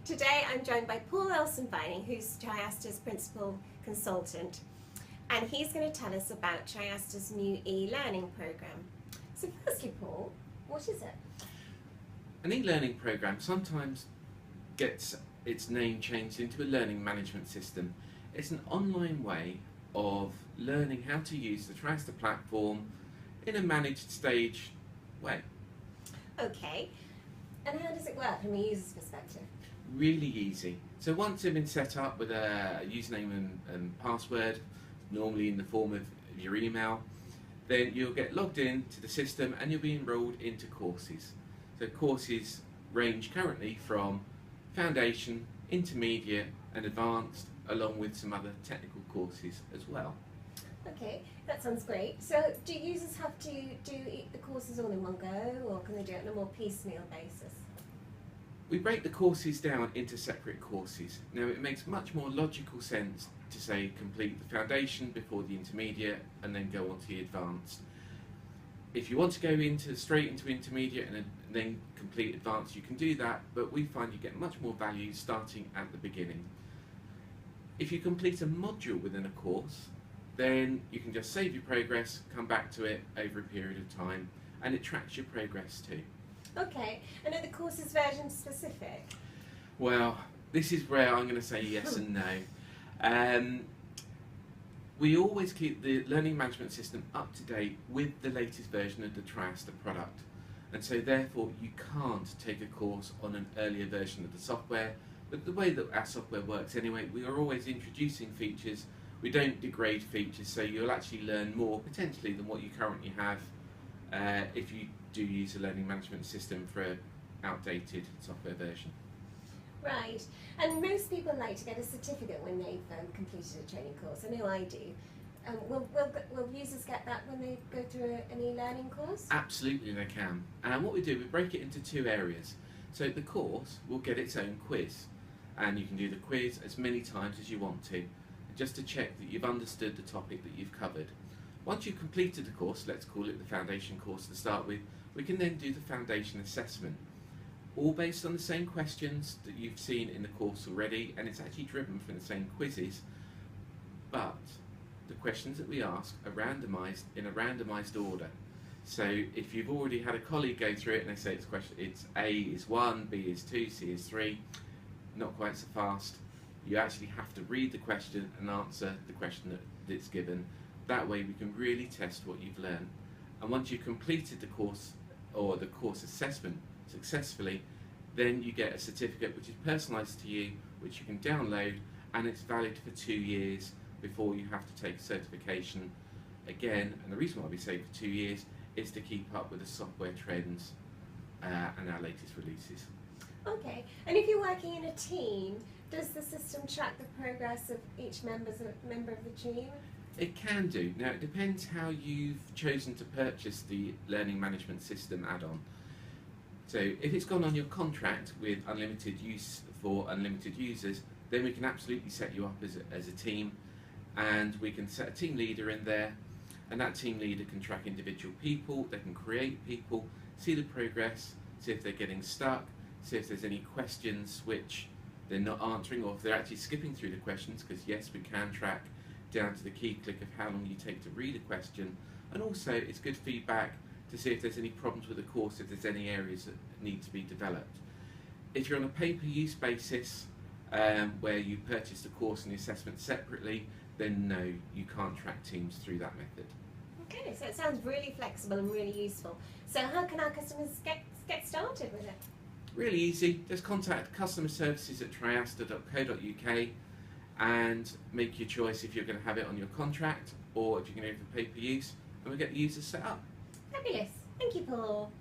Today I'm joined by Paul Elson-Vining, who's Triaster's principal consultant, and he's going to tell us about Triaster's new e-learning program. So firstly, Paul, what is it? An e-learning program sometimes gets its name changed into a learning management system. It's an online way of learning how to use the Triaster platform in a managed stage way. Okay, and how does it work from a user's perspective? Really easy. So once they've been set up with a username and password, normally in the form of your email, then you'll get logged in to the system and you'll be enrolled into courses. So courses range currently from foundation, intermediate and advanced, along with some other technical courses as well. Okay, that sounds great. So do users have to do the courses all in one go, or can they do it on a more piecemeal basis? We break the courses down into separate courses. Now it makes much more logical sense to say complete the foundation before the intermediate and then go on to the advanced. If you want to go straight into intermediate and then complete advanced, you can do that, but we find you get much more value starting at the beginning. If you complete a module within a course, then you can just save your progress, come back to it over a period of time, and it tracks your progress too. Okay, and are the courses version specific? Well, this is where I'm going to say yes and no. We always keep the learning management system up to date with the latest version of the Triaster product, and so therefore you can't take a course on an earlier version of the software. But the way that our software works anyway, we are always introducing features. We don't degrade features, so you'll actually learn more potentially than what you currently have if you do use a learning management system for an outdated software version. Right, and most people like to get a certificate when they've completed a training course. I know I do. Will users get that when they go through an e-learning course? Absolutely they can. And what we do, we break it into two areas. So the course will get its own quiz, and you can do the quiz as many times as you want to, just to check that you've understood the topic that you've covered. Once you've completed the course, let's call it the foundation course to start with, we can then do the foundation assessment. All based on the same questions that you've seen in the course already, and it's actually driven from the same quizzes, but the questions that we ask are randomised in a randomised order. So if you've already had a colleague go through it and they say it's A is 1, B is 2, C is 3, not quite so fast, you actually have to read the question and answer the question that's given. That way we can really test what you've learned. And once you've completed the course or the course assessment successfully, then you get a certificate which is personalised to you, which you can download, and it's valid for 2 years before you have to take certification again. And the reason why we say for 2 years is to keep up with the software trends and our latest releases. Okay, and if you're working in a team, does the system track the progress of each member of the team? It can do. Now it depends how you've chosen to purchase the learning management system add-on. So if it's gone on your contract with unlimited use for unlimited users, then we can absolutely set you up as a team, and we can set a team leader in there, and that team leader can track individual people, they can create people, see the progress, see if they're getting stuck, see if there's any questions which they're not answering, or if they're actually skipping through the questions, because yes, we can track down to the key click of how long you take to read a question. And also it's good feedback to see if there's any problems with the course, if there's any areas that need to be developed. If you're on a pay-per-use basis, where you purchase the course and the assessment separately, then no, you can't track teams through that method. Okay, so it sounds really flexible and really useful. So how can our customers get started with it? Really easy, just contact customer services at triaster.co.uk and make your choice if you're going to have it on your contract or if you're going to go for pay-per-use, and we'll get the users set up. Fabulous. Thank you, Paul.